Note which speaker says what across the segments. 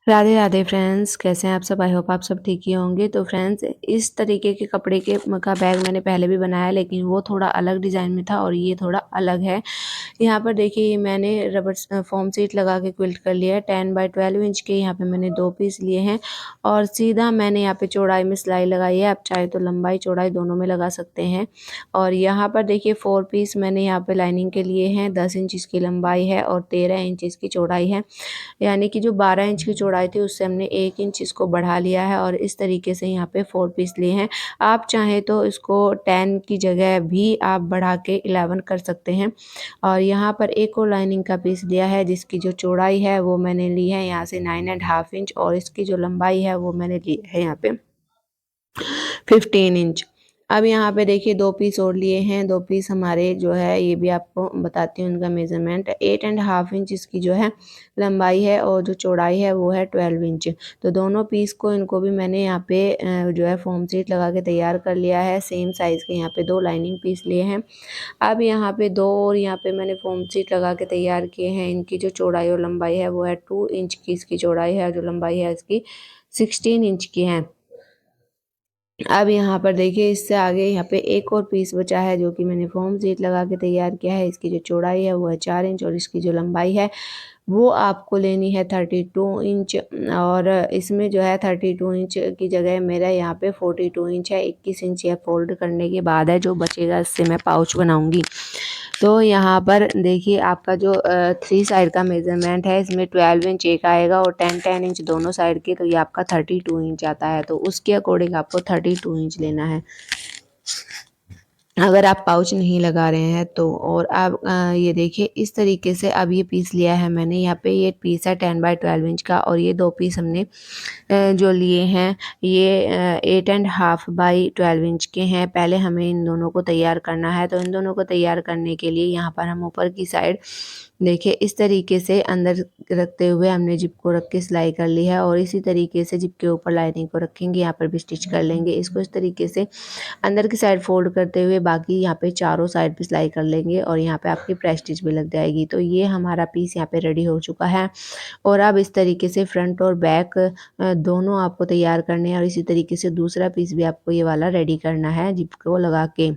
Speaker 1: Radhe Radhe friends, कैसे हैं आप सब? आई होप आप सब ठीक ही होंगे। तो फ्रेंड्स, इस तरीके के कपड़े के का बैग मैंने पहले भी बनाया, लेकिन वो थोड़ा अलग डिज़ाइन में था और ये थोड़ा अलग है। यहाँ पर देखिए, ये मैंने रबर फोम सीट लगा के क्विल्ट कर लिया है। 10 बाय 12 इंच के यहाँ पे मैंने 2 पीस लिए हैं और सीधा मैंने यहाँ पे चौड़ाई में सिलाई लगाई है। आप चाहे तो लंबाई चौड़ाई दोनों में लगा सकते हैं। और यहाँ पर देखिए 4 पीस मैंने यहाँ पे लाइनिंग के लिए हैं। 10 इंच इसकी लंबाई है और 13 इंच इसकी चौड़ाई है। यानी कि जो 12 इंच की चौड़ाई थी उससे हमने 1 इंच इसको बढ़ा लिया है और इस तरीके से यहाँ पे 4 पीस लिए हैं। आप चाहें तो इसको 10 की जगह भी आप बढ़ा के 11 कर सकते हैं। और यहाँ पर एक और लाइनिंग का पीस लिया है जिसकी जो चौड़ाई है वो मैंने ली है यहाँ से 9.5 इंच और इसकी जो लंबाई है वो मैंने ली है यहाँ पे 15 इंच। अब यहाँ पे देखिए 2 पीस और लिए हैं। 2 पीस हमारे जो है ये भी आपको बताती हूँ उनका मेजरमेंट। 8.5 इंच इसकी जो है लंबाई है और जो चौड़ाई है वो है 12 इंच। तो दोनों पीस को इनको भी मैंने यहाँ पे जो है फोम सीट लगा के तैयार कर लिया है। सेम साइज़ के यहाँ पे 2 लाइनिंग पीस लिए हैं। अब यहाँ पे 2 और यहाँ पे मैंने फोम सीट लगा के तैयार किए हैं। इनकी जो चौड़ाई और लंबाई है वो है 2 इंच की इसकी चौड़ाई है और जो लंबाई है इसकी 16 इंच की है। अब यहाँ पर देखिए इससे आगे यहाँ पे एक और पीस बचा है जो कि मैंने फोम सीट लगा के तैयार किया है। इसकी जो चौड़ाई है वो है 4 इंच और इसकी जो लंबाई है वो आपको लेनी है 32 इंच। और इसमें जो है 32 इंच की जगह मेरा यहाँ पे 42 इंच है। 21 इंच यह फोल्ड करने के बाद है, जो बचेगा इससे मैं पाउच बनाऊंगी। तो यहाँ पर देखिए आपका जो 3 साइड का मेजरमेंट है, इसमें 12 इंच एक आएगा और 10-10 इंच दोनों साइड के, तो ये आपका 32 इंच आता है। तो उसके अकॉर्डिंग आपको 32 इंच लेना है अगर आप पाउच नहीं लगा रहे हैं तो। और आप ये देखिए इस तरीके से अब ये पीस लिया है मैंने। यहाँ पे ये पीस है 10 बाय 12 इंच का और ये 2 पीस हमने जो लिए हैं ये 8.5 बाय 12 इंच के हैं। पहले हमें इन दोनों को तैयार करना है। तो इन दोनों को तैयार करने के लिए यहाँ पर हम ऊपर की साइड देखिए इस तरीके से अंदर रखते हुए हमने जिप को रख के सिलाई कर ली है और इसी तरीके से जिप के ऊपर लाइनिंग को रखेंगे। यहाँ पर भी स्टिच कर लेंगे इसको इस तरीके से अंदर की साइड फोल्ड करते हुए। बाकी यहाँ पे चारों साइड पे सिलाई कर लेंगे और यहाँ पे आपकी प्रेस स्टिच भी लग जाएगी। तो ये हमारा पीस यहाँ पे रेडी हो चुका है। और अब इस तरीके से फ्रंट और बैक दोनों आपको तैयार करने हैं और इसी तरीके से दूसरा पीस भी आपको ये वाला रेडी करना है जिप को लगा के।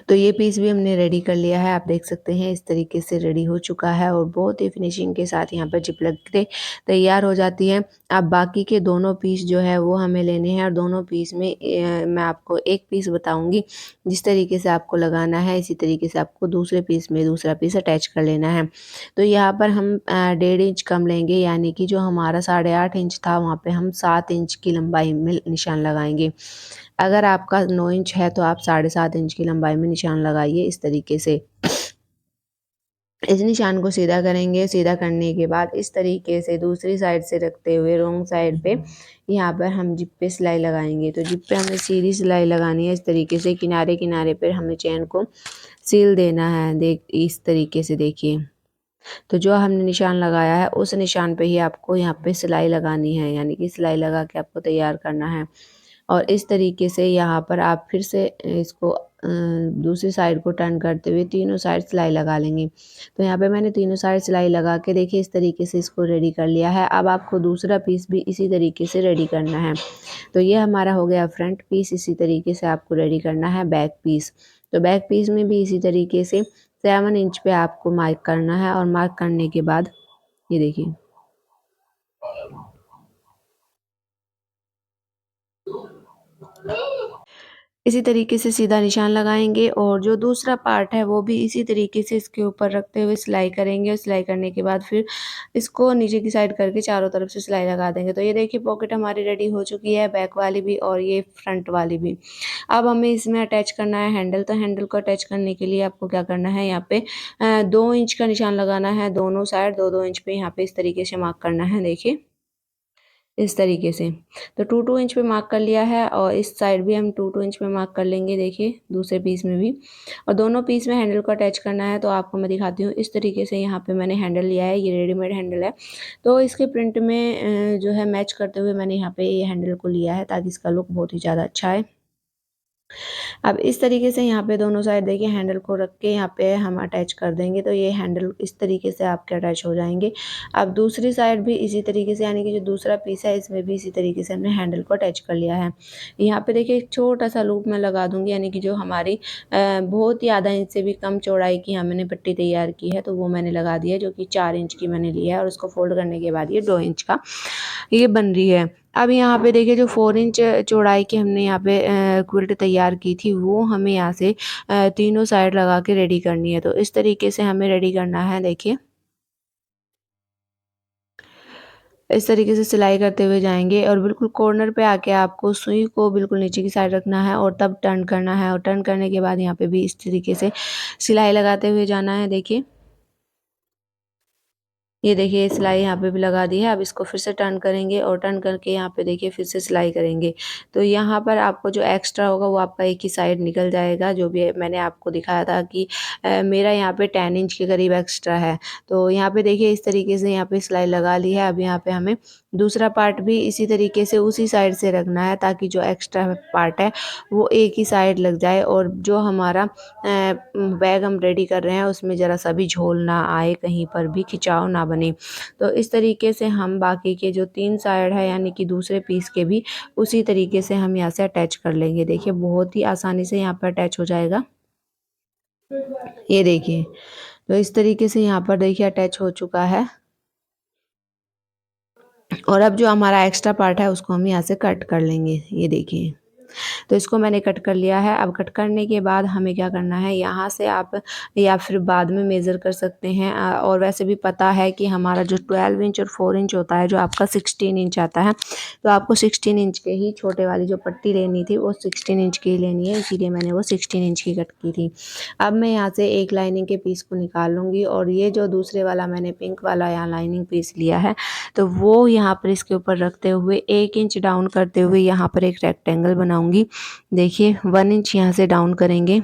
Speaker 1: तो ये पीस भी हमने रेडी कर लिया है। आप देख सकते हैं इस तरीके से रेडी हो चुका है और बहुत ही फिनिशिंग के साथ यहाँ पर जिप लग के तैयार हो जाती है। अब बाकी के दोनों पीस जो है वो हमें लेने हैं और दोनों पीस में मैं आपको एक पीस बताऊंगी जिस तरीके से आपको लगाना है, इसी तरीके से आपको दूसरे पीस में दूसरा पीस अटैच कर लेना है। तो यहाँ पर हम 1.5 इंच कम लेंगे, यानी कि जो हमारा 8.5 इंच था वहाँ पे हम 7 इंच की लंबाई में निशान लगाएंगे। अगर आपका 9 इंच है तो आप 7.5 इंच की लंबाई में निशान लगाइए इस तरीके से। इस निशान को सीधा करेंगे। सीधा करने के बाद इस तरीके से दूसरी साइड से रखते हुए रॉन्ग साइड पे यहाँ पर हम जिप पे सिलाई लगाएंगे। तो जिप पे हमें सीधी सिलाई लगानी है इस तरीके से। किनारे किनारे पर हमें चैन को सील देना है। देख इस तरीके से देखिए। तो जो हमने निशान लगाया है उस निशान पे ही आपको यहाँ पे सिलाई लगानी है, यानी कि सिलाई लगा के आपको तैयार करना है। और इस तरीके से यहाँ पर आप फिर से इसको दूसरी साइड को टर्न करते हुए तीनों साइड सिलाई लगा लेंगे। तो यहाँ पे मैंने तीनों साइड सिलाई लगा के देखिए इस तरीके से इसको रेडी कर लिया है। अब आपको दूसरा पीस भी इसी तरीके से रेडी करना है। तो ये हमारा हो गया फ्रंट पीस। इसी तरीके से आपको रेडी करना है बैक पीस। तो बैक पीस में भी इसी तरीके से 7 इंच पे आपको मार्क करना है और मार्क करने के बाद ये देखिए इसी तरीके से सीधा निशान लगाएंगे और जो दूसरा पार्ट है वो भी इसी तरीके से इसके ऊपर रखते हुए सिलाई करेंगे। और सिलाई करने के बाद फिर इसको नीचे की साइड करके चारों तरफ से सिलाई लगा देंगे। तो ये देखिए पॉकेट हमारी रेडी हो चुकी है, बैक वाली भी और ये फ्रंट वाली भी। अब हमें इसमें अटैच करना है हैंडल। तो हैंडल को अटैच करने के लिए आपको क्या करना है, यहाँ पे 2 इंच का निशान लगाना है। दोनों साइड 2-2 इंच पे यहाँ पे इस तरीके से मार्क करना है। देखिए इस तरीके से। तो 2-2 इंच पे मार्क कर लिया है और इस साइड भी हम 2-2 इंच पे मार्क कर लेंगे। देखिए दूसरे पीस में भी। और दोनों पीस में हैंडल को अटैच करना है। तो आपको मैं दिखाती हूँ इस तरीके से। यहाँ पे मैंने हैंडल लिया है, ये रेडीमेड हैंडल है। तो इसके प्रिंट में जो है मैच करते हुए मैंने यहाँ पे ये हैंडल को लिया है ताकि इसका लुक बहुत ही ज़्यादा अच्छा है। अब इस तरीके से यहाँ पे दोनों साइड देखिए हैंडल को रख के यहाँ पे हम अटैच कर देंगे, तो ये हैंडल इस तरीके से आपके अटैच हो जाएंगे। अब दूसरी साइड भी इसी तरीके से, यानी कि जो दूसरा पीस है इसमें भी इसी तरीके से हमने हैंडल को अटैच कर लिया है। यहाँ पे देखिए एक छोटा सा लूप मैं लगा दूंगी, यानी कि जो हमारी बहुत ही आधा इंच से भी कम चौड़ाई की हमने पट्टी तैयार की है, तो वो मैंने लगा दी है, जो कि 4 इंच की मैंने लिया है, और उसको फोल्ड करने के बाद ये 2 इंच का ये बन रही है। अब यहाँ पे देखिए जो 4 इंच चौड़ाई की हमने यहाँ पे क्विल्ट तैयार की थी, वो हमें यहाँ से तीनों साइड लगा के रेडी करनी है। तो इस तरीके से हमें रेडी करना है, देखिए इस तरीके से सिलाई करते हुए जाएंगे और बिल्कुल कॉर्नर पे आके आपको सुई को बिल्कुल नीचे की साइड रखना है और तब टर्न करना है, और टर्न करने के बाद यहाँ पे भी इस तरीके से सिलाई लगाते हुए जाना है। देखिए ये देखिए सिलाई यहाँ पे भी लगा दी है। अब इसको फिर से टर्न करेंगे और टर्न करके यहाँ पे देखिए फिर से सिलाई करेंगे। तो यहाँ पर आपको जो एक्स्ट्रा होगा वो आपका एक ही साइड निकल जाएगा, जो भी मैंने आपको दिखाया था कि मेरा यहाँ पे 10 इंच के करीब एक्स्ट्रा है। तो यहाँ पे देखिए इस तरीके से यहाँ पे सिलाई लगा ली है। अब यहाँ पे हमें दूसरा पार्ट भी इसी तरीके से उसी साइड से रखना है, ताकि जो एक्स्ट्रा पार्ट है वो एक ही साइड लग जाए, और जो हमारा बैग हम रेडी कर रहे हैं उसमें ज़रा सा भी झोल ना आए, कहीं पर भी खिंचाव ना बने। तो इस तरीके से हम बाकी के जो 3 साइड है, यानी कि दूसरे पीस के भी उसी तरीके से हम यहाँ से अटैच कर लेंगे। देखिए बहुत ही आसानी से यहाँ पर अटैच हो जाएगा। ये देखिए, तो इस तरीके से यहाँ पर देखिए अटैच हो चुका है। और अब जो हमारा एक्स्ट्रा पार्ट है उसको हम यहाँ से कट कर लेंगे। ये देखिए, तो इसको मैंने कट कर लिया है। अब कट करने के बाद हमें क्या करना है, यहाँ से आप या फिर बाद में मेज़र कर सकते हैं, और वैसे भी पता है कि हमारा जो 12 इंच और 4 इंच होता है, जो आपका 16 इंच आता है, तो आपको 16 इंच के ही छोटे वाली जो पट्टी लेनी थी वो 16 इंच की लेनी है, इसीलिए मैंने वो 16 इंच की कट की थी। अब मैं यहाँ से एक लाइनिंग के पीस को निकाल लूँगी, और ये जो दूसरे वाला मैंने पिंक वाला यहाँ लाइनिंग पीस लिया है, तो वो यहाँ पर इसके ऊपर रखते हुए 1 इंच डाउन करते हुए यहाँ पर एक रेक्टेंगल बनाऊंगी। देखिए 1 इंच यहाँ से डाउन करेंगे,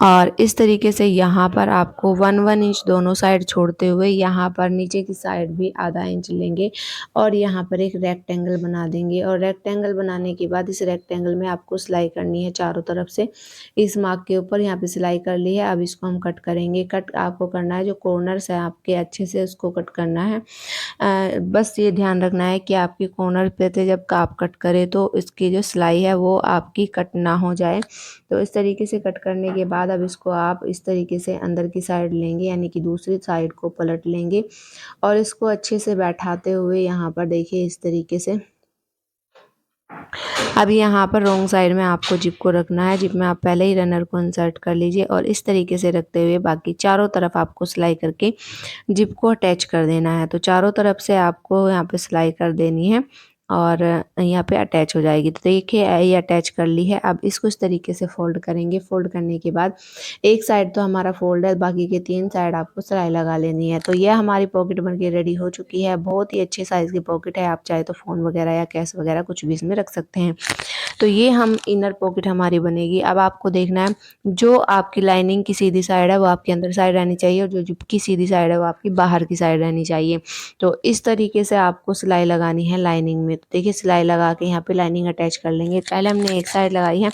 Speaker 1: और इस तरीके से यहाँ पर आपको 1 इंच दोनों साइड छोड़ते हुए यहाँ पर नीचे की साइड भी आधा इंच लेंगे, और यहाँ पर एक रेक्टेंगल बना देंगे। और रेक्टेंगल बनाने के बाद इस रेक्टेंगल में आपको सिलाई करनी है चारों तरफ से। इस मार्क के ऊपर यहाँ पे सिलाई कर ली है। अब इसको हम कट करेंगे। कट आपको करना है, जो कॉर्नर्स है आपके अच्छे से उसको कट करना है। बस ये ध्यान रखना है कि आपकी कॉर्नर पे से जब आप कट करें तो इसकी जो सिलाई है वो आपकी कट ना हो जाए। तो इस तरीके से कट करने के बाद अब इसको आप इस तरीके से अंदर की साइड लेंगे, यानी कि दूसरी साइड को पलट लेंगे, और इसको अच्छे से बैठाते हुए यहाँ पर देखिए इस तरीके से। अब यहाँ पर रॉन्ग साइड में आपको जिप को रखना है। जिप में आप पहले ही रनर को इंसर्ट कर लीजिए, और इस तरीके से रखते हुए बाकी चारों तरफ आपको सिलाई करके जिप को अटैच कर देना है। तो चारों तरफ से आपको यहाँ पे सिलाई कर देनी है, और यहाँ पे अटैच हो जाएगी। तो देखिए ये अटैच कर ली है। अब इसको इस तरीके से फोल्ड करेंगे। फोल्ड करने के बाद एक साइड तो हमारा फोल्ड है, बाकी के 3 साइड आपको सिलाई लगा लेनी है। तो यह हमारी पॉकेट बनके रेडी हो चुकी है। बहुत ही अच्छे साइज़ की पॉकेट है, आप चाहे तो फ़ोन वगैरह या कैश वगैरह कुछ भी इसमें रख सकते हैं। तो ये हम इनर पॉकेट हमारी बनेगी। अब आपको देखना है, जो आपकी लाइनिंग की सीधी साइड है वो आपकी अंदर साइड रहनी चाहिए, और जो जिप की सीधी साइड है वो आपकी बाहर की साइड रहनी चाहिए। तो इस तरीके से आपको सिलाई लगानी है लाइनिंग में। तो देखिए सिलाई लगा के यहाँ पे लाइनिंग अटैच कर लेंगे। पहले हमने एक साइड लगाई है,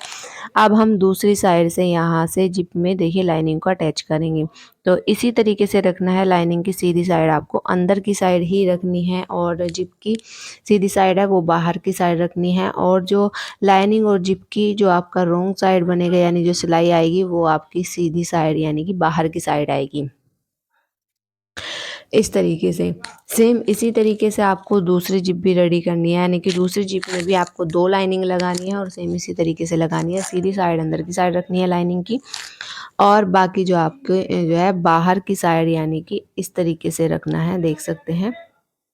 Speaker 1: अब हम दूसरी साइड से यहाँ से जिप में देखिए लाइनिंग को अटैच करेंगे। तो इसी तरीके से रखना है। लाइनिंग की सीधी साइड आपको अंदर की साइड ही रखनी है, और जिप की सीधी साइड है वो बाहर की साइड रखनी है, और जो लाइनिंग और जिप की जो आपका रॉन्ग साइड बनेगा, यानी जो सिलाई आएगी वो आपकी सीधी साइड यानी कि बाहर की साइड आएगी। इस तरीके से सेम इसी तरीके से आपको दूसरी जिप भी रेडी करनी है, यानी कि दूसरी जिप में भी आपको 2 लाइनिंग लगानी है, और सेम इसी तरीके से लगानी है। सीधी साइड अंदर की साइड रखनी है लाइनिंग की, और बाकी जो आपके जो है बाहर की साइड यानी कि इस तरीके से रखना है। देख सकते हैं,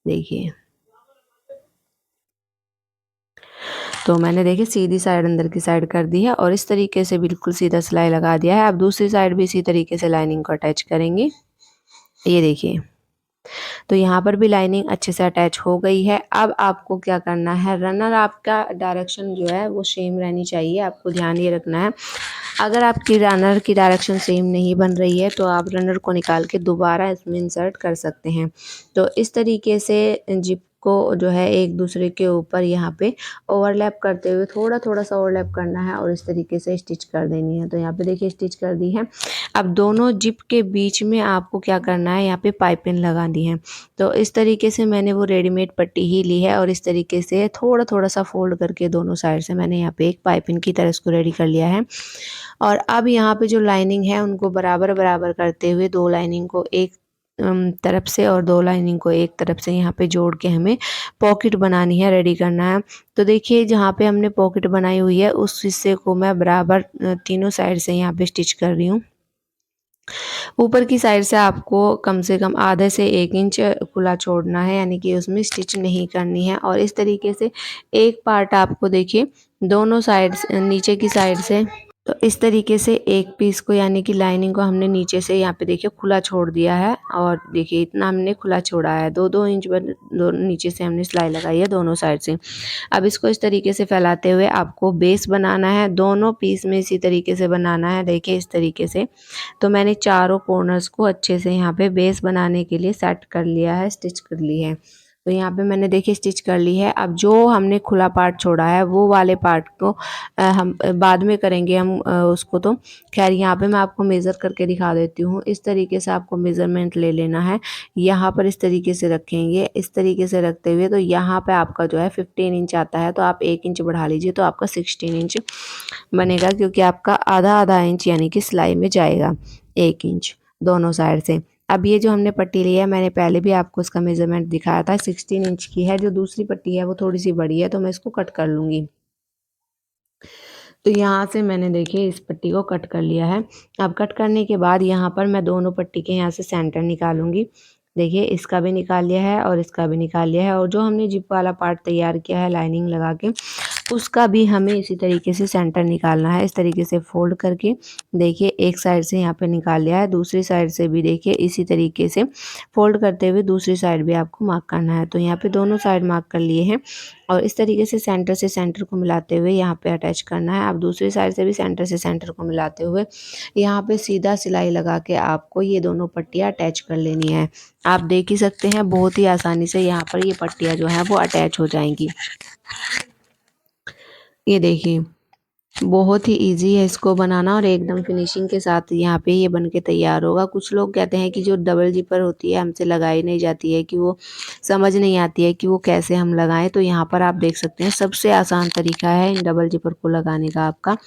Speaker 1: देखिए तो मैंने देखिए सीधी साइड अंदर की साइड कर दी है, और इस तरीके से बिल्कुल सीधा सिलाई लगा दिया है। अब दूसरी साइड भी इसी तरीके से लाइनिंग को अटैच करेंगे। ये देखिए, तो यहाँ पर भी लाइनिंग अच्छे से अटैच हो गई है। अब आपको क्या करना है, रनर आपका डायरेक्शन जो है वो सेम रहनी चाहिए, आपको ध्यान ये रखना है। अगर आपकी रनर की डायरेक्शन सेम नहीं बन रही है तो आप रनर को निकाल के दोबारा इसमें इंसर्ट कर सकते हैं। तो इस तरीके से जिप को जो है एक दूसरे के ऊपर यहाँ पे ओवरलैप करते हुए थोड़ा थोड़ा सा ओवरलैप करना है और इस तरीके से स्टिच कर देनी है। तो यहाँ पे देखिए स्टिच कर दी है। अब दोनों जिप के बीच में आपको क्या करना है, यहाँ पे पाइपिंग लगानी है। तो इस तरीके से मैंने वो रेडीमेड पट्टी ही ली है और इस तरीके से थोड़ा थोड़ा सा फोल्ड करके दोनों साइड से मैंने यहाँ पे एक पाइपिंग की तरह इसको रेडी कर लिया है। और अब यहाँ पे जो लाइनिंग है उनको बराबर बराबर करते हुए दो लाइनिंग को एक तरफ से और दो लाइनिंग को एक तरफ से यहाँ पे जोड़ के हमें पॉकेट बनानी है, रेडी करना है। तो देखिए जहाँ पे हमने पॉकेट बनाई हुई है उस हिस्से को मैं बराबर तीनों साइड से यहाँ पे स्टिच कर रही हूँ। ऊपर की साइड से आपको कम से कम आधे से 1 इंच खुला छोड़ना है, यानी कि उसमें स्टिच नहीं करनी है। और इस तरीके से एक पार्ट आपको देखिए दोनों साइड से नीचे की साइड से, तो इस तरीके से एक पीस को यानी कि लाइनिंग को हमने नीचे से यहाँ पे देखिए खुला छोड़ दिया है। और देखिए इतना हमने खुला छोड़ा है, 2-2 इंच नीचे से हमने सिलाई लगाई है दोनों साइड से। अब इसको इस तरीके से फैलाते हुए आपको बेस बनाना है, दोनों पीस में इसी तरीके से बनाना है। देखिए इस तरीके से। तो मैंने चारों कॉर्नर्स को अच्छे से यहाँ पे बेस बनाने के लिए सेट कर लिया है, स्टिच कर ली है। तो यहाँ पे मैंने देखिए स्टिच कर ली है। अब जो हमने खुला पार्ट छोड़ा है वो वाले पार्ट को हम बाद में करेंगे हम उसको। तो खैर यहाँ पे मैं आपको मेज़र करके दिखा देती हूँ। इस तरीके से आपको मेज़रमेंट ले लेना है। यहाँ पर इस तरीके से रखेंगे, इस तरीके से रखते हुए तो यहाँ पे आपका जो है 15 इंच आता है, तो आप 1 इंच बढ़ा लीजिए तो आपका 16 इंच बनेगा, क्योंकि आपका आधा आधा इंच यानी कि सिलाई में जाएगा 1 इंच दोनों साइड से। अब ये जो हमने पट्टी ली है मैंने पहले भी आपको इसका मेज़रमेंट दिखाया था, 16 इंच की है। जो दूसरी पट्टी है वो थोड़ी सी बड़ी है तो मैं इसको कट कर लूँगी। तो यहाँ से मैंने देखिए इस पट्टी को कट कर लिया है। अब कट करने के बाद यहाँ पर मैं दोनों पट्टी के यहाँ से सेंटर निकालूंगी। देखिए इसका भी निकाल लिया है और इसका भी निकाल लिया है। और जो हमने जिप वाला पार्ट तैयार किया है लाइनिंग लगा के, उसका भी हमें इसी तरीके से सेंटर निकालना है। इस तरीके से फोल्ड करके देखिए एक साइड से यहाँ पे निकाल लिया है, दूसरी साइड से भी देखिए इसी तरीके से फोल्ड करते हुए दूसरी साइड भी आपको मार्क करना है। तो यहाँ पे दोनों साइड मार्क कर लिए हैं और इस तरीके से सेंटर को मिलाते हुए यहाँ पे अटैच करना है। अब दूसरी साइड से भी सेंटर से सेंटर को मिलाते हुए यहाँ पे सीधा सिलाई लगा के आपको ये दोनों पट्टियाँ अटैच कर लेनी है। आप देख ही सकते हैं बहुत ही आसानी से यहाँ पर ये पट्टियाँ जो है वो अटैच हो जाएंगी। ये देखिए बहुत ही इजी है इसको बनाना और एकदम फिनिशिंग के साथ यहाँ पे ये बन के तैयार होगा। कुछ लोग कहते हैं कि जो डबल जिपर होती है हमसे लगाई नहीं जाती है, कि वो समझ नहीं आती है कि वो कैसे हम लगाएं। तो यहाँ पर आप देख सकते हैं सबसे आसान तरीका है इन डबल जिपर को लगाने का आपका।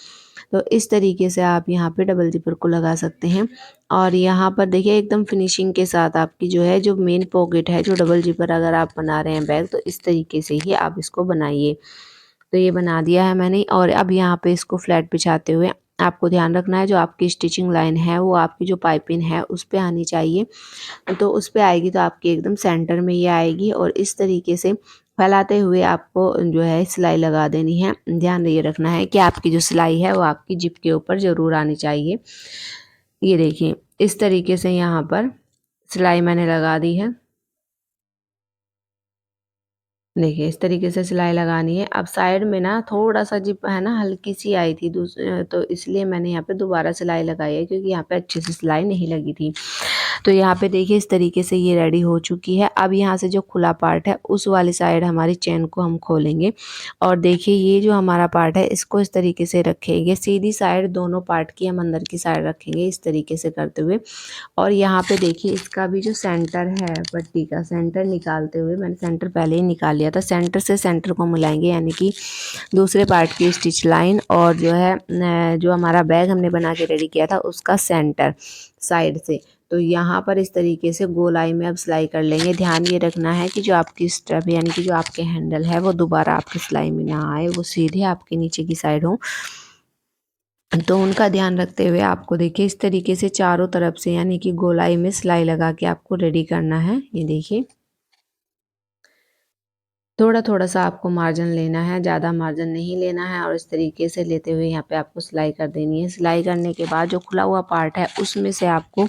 Speaker 1: तो इस तरीके से आप यहाँ पे डबल जिपर को लगा सकते हैं। और यहाँ पर देखिए एकदम फिनिशिंग के साथ आपकी जो है जो मेन पॉकेट है, जो डबल जिपर अगर आप बना रहे हैं बैग, तो इस तरीके से ही आप इसको बनाइए। तो ये बना दिया है मैंने। और अब यहाँ पे इसको फ्लैट बिछाते हुए आपको ध्यान रखना है जो आपकी स्टिचिंग लाइन है वो आपकी जो पाइपिंग है उस पे आनी चाहिए। तो उस पे आएगी तो आपकी एकदम सेंटर में ये आएगी। और इस तरीके से फैलाते हुए आपको जो है सिलाई लगा देनी है। ध्यान ये रखना है कि आपकी जो सिलाई है वो आपकी जिप के ऊपर ज़रूर आनी चाहिए। ये देखिए इस तरीके से यहाँ पर सिलाई मैंने लगा दी है। देखिए इस तरीके से सिलाई लगानी है। अब साइड में ना थोड़ा सा जिप है ना हल्की सी आई थी तो इसलिए मैंने यहाँ पे दोबारा सिलाई लगाई है, क्योंकि यहाँ पे अच्छे से सिलाई नहीं लगी थी। तो यहाँ पे देखिए इस तरीके से ये रेडी हो चुकी है। अब यहाँ से जो खुला पार्ट है उस वाली साइड हमारी चेन को हम खोलेंगे। और देखिए ये जो हमारा पार्ट है इसको इस तरीके से रखेंगे, सीधी साइड दोनों पार्ट की हम अंदर की साइड रखेंगे इस तरीके से करते हुए। और यहाँ पे देखिए इसका भी जो सेंटर है पट्टी का सेंटर निकालते हुए, मैंने सेंटर पहले ही निकाल लिया था, सेंटर से सेंटर को मिलाएंगे, यानी कि दूसरे पार्ट की स्टिच लाइन और जो है जो हमारा बैग हमने बना के रेडी किया था उसका सेंटर साइड से। तो यहाँ पर इस तरीके से गोलाई में अब सिलाई कर लेंगे। ध्यान ये रखना है कि जो आपकी स्ट्रैप यानी कि जो आपके हैंडल है वो दोबारा आपकी सिलाई में ना आए, वो सीधे आपके नीचे की साइड हो। तो उनका ध्यान रखते हुए आपको देखिए इस तरीके से चारों तरफ से यानी कि गोलाई में सिलाई लगा के आपको रेडी करना है। ये देखिए थोड़ा थोड़ा सा आपको मार्जिन लेना है, ज़्यादा मार्जिन नहीं लेना है। और इस तरीके से लेते हुए यहाँ पे आपको सिलाई कर देनी है। सिलाई करने के बाद जो खुला हुआ पार्ट है उसमें से आपको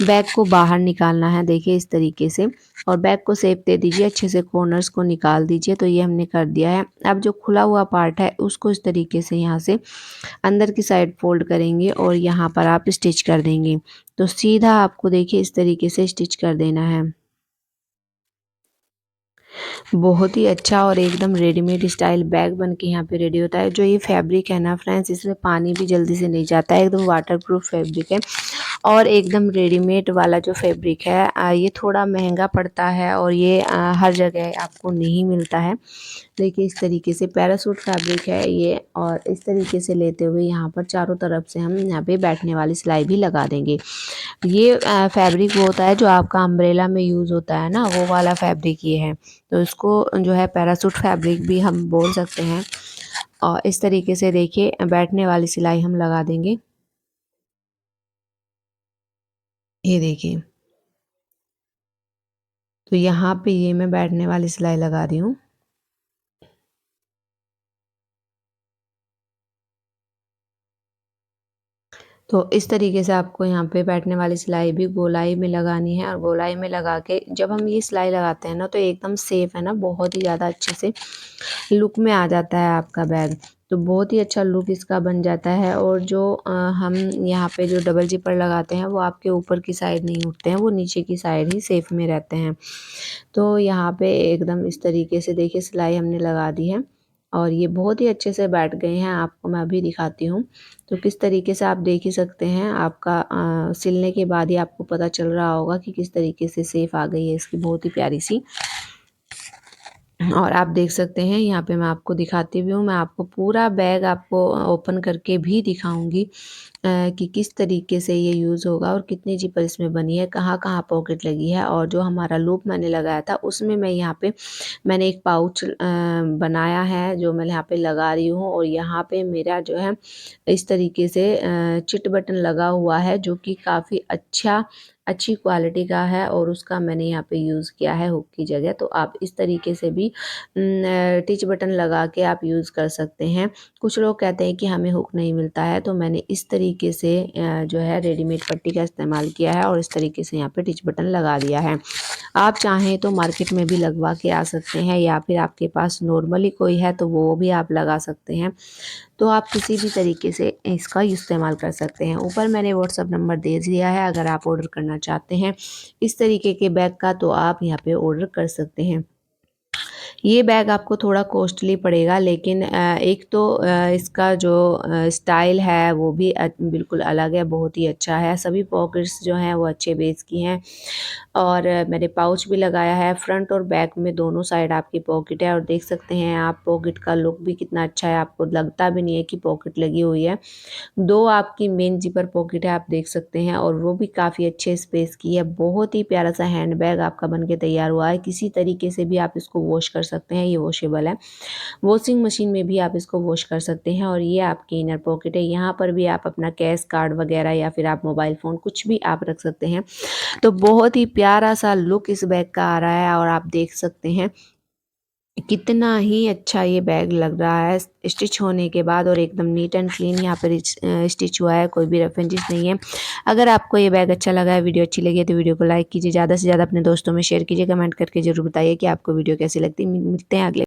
Speaker 1: बैग को बाहर निकालना है। देखिए इस तरीके से, और बैग को शेप दे दीजिए, अच्छे से कॉर्नर्स को निकाल दीजिए। तो ये हमने कर दिया है। अब जो खुला हुआ पार्ट है उसको इस तरीके से यहाँ से अंदर की साइड फोल्ड करेंगे और यहाँ पर आप स्टिच कर देंगे। तो सीधा आपको देखिए इस तरीके से स्टिच कर देना है। बहुत ही अच्छा और एकदम रेडीमेड स्टाइल बैग बन के यहाँ पे रेडी होता है। जो ये फैब्रिक है ना फ्रेंड्स, इसमें पानी भी जल्दी से नहीं जाता है, एकदम वाटरप्रूफ फैब्रिक है और एकदम रेडीमेड वाला जो फैब्रिक है ये थोड़ा महंगा पड़ता है और ये हर जगह आपको नहीं मिलता है। देखिए इस तरीके से पैरासूट फैब्रिक है ये, और इस तरीके से लेते हुए यहाँ पर चारों तरफ से हम यहाँ पे बैठने वाली सिलाई भी लगा देंगे। ये फैब्रिक वो होता है जो आपका अम्ब्रेला में यूज़ होता है ना, वो वाला फैब्रिक ये है। तो इसको जो है पैरासूट फैब्रिक भी हम बोल सकते हैं। और इस तरीके से देखिए बैठने वाली सिलाई हम लगा देंगे। ये देखिए, तो यहाँ पे ये मैं बैठने वाली सिलाई लगा रही हूँ। तो इस तरीके से आपको यहाँ पे बैठने वाली सिलाई भी गोलाई में लगानी है, और गोलाई में लगा के जब हम ये सिलाई लगाते हैं ना तो एकदम सेफ है ना, बहुत ही ज़्यादा अच्छे से लुक में आ जाता है आपका बैग। तो बहुत ही अच्छा लुक इसका बन जाता है। और जो हम यहाँ पे जो डबल जिपर लगाते हैं वो आपके ऊपर की साइड नहीं उठते हैं, वो नीचे की साइड ही सेफ में रहते हैं। तो यहाँ पे एकदम इस तरीके से देखिए सिलाई हमने लगा दी है और ये बहुत ही अच्छे से बैठ गए हैं। आपको मैं अभी दिखाती हूँ। तो किस तरीके से आप देख ही सकते हैं, आपका सिलने के बाद ही आपको पता चल रहा होगा कि किस तरीके से सेफ आ गई है इसकी, बहुत ही प्यारी सी। और आप देख सकते हैं यहाँ पे मैं आपको दिखाती भी हूँ, मैं आपको पूरा बैग आपको ओपन करके भी दिखाऊंगी कि किस तरीके से ये यूज़ होगा और कितनी जिपर इसमें बनी है, कहाँ-कहाँ पॉकेट लगी है। और जो हमारा लूप मैंने लगाया था उसमें मैं यहाँ पे मैंने एक पाउच बनाया है जो मैं यहाँ पे लगा रही हूँ। और यहाँ पे मेरा जो है इस तरीके से चिट बटन लगा हुआ है जो कि काफ़ी अच्छी क्वालिटी का है, और उसका मैंने यहाँ पे यूज़ किया है हुक की जगह। तो आप इस तरीके से भी टिच बटन लगा के आप यूज़ कर सकते हैं। कुछ लोग कहते हैं कि हमें हुक नहीं मिलता है, तो मैंने इस तरीके से जो है रेडीमेड पट्टी का इस्तेमाल किया है और इस तरीके से यहाँ पे टिच बटन लगा दिया है। आप चाहें तो मार्केट में भी लगवा के आ सकते हैं, या फिर आपके पास नॉर्मली कोई है तो वो भी आप लगा सकते हैं। तो आप किसी भी तरीके से इसका इस्तेमाल कर सकते हैं। ऊपर मैंने व्हाट्सअप नंबर दे दिया है, अगर आप ऑर्डर करना चाहते हैं इस तरीके के बैग का तो आप यहाँ पे ऑर्डर कर सकते हैं। ये बैग आपको थोड़ा कॉस्टली पड़ेगा, लेकिन एक तो इसका जो स्टाइल है वो भी बिल्कुल अलग है, बहुत ही अच्छा है। सभी पॉकेट्स जो हैं वो अच्छे बेस की हैं, और मैंने पाउच भी लगाया है। फ्रंट और बैक में दोनों साइड आपकी पॉकेट है, और देख सकते हैं आप पॉकेट का लुक भी कितना अच्छा है, आपको लगता भी नहीं है कि पॉकेट लगी हुई है। दो आपकी मेन जिपर पॉकेट है, आप देख सकते हैं, और वो भी काफ़ी अच्छे स्पेस की है। बहुत ही प्यारा सा हैंड बैग आपका बन के तैयार हुआ है। किसी तरीके से भी आप इसको वॉश कर सकते हैं, ये वॉशेबल है। वॉशिंग मशीन में भी आप इसको वॉश कर सकते हैं। और ये आपकी इनर पॉकेट है, यहाँ पर भी आप अपना कैश कार्ड वगैरह या फिर आप मोबाइल फ़ोन कुछ भी आप रख सकते हैं। तो बहुत ही प्यारा सा लुक इस बैग का आ रहा है, और आप देख सकते हैं कितना ही अच्छा ये बैग लग रहा है स्टिच होने के बाद, और एकदम नीट एंड क्लीन यहाँ पर स्टिच हुआ है, कोई भी रफेंजिस नहीं है। अगर आपको ये बैग अच्छा लगा है, वीडियो अच्छी लगी है, तो वीडियो को लाइक कीजिए, ज़्यादा से ज़्यादा अपने दोस्तों में शेयर कीजिए, कमेंट करके ज़रूर बताइए कि आपको वीडियो कैसी लगती है। मिलते हैं अगले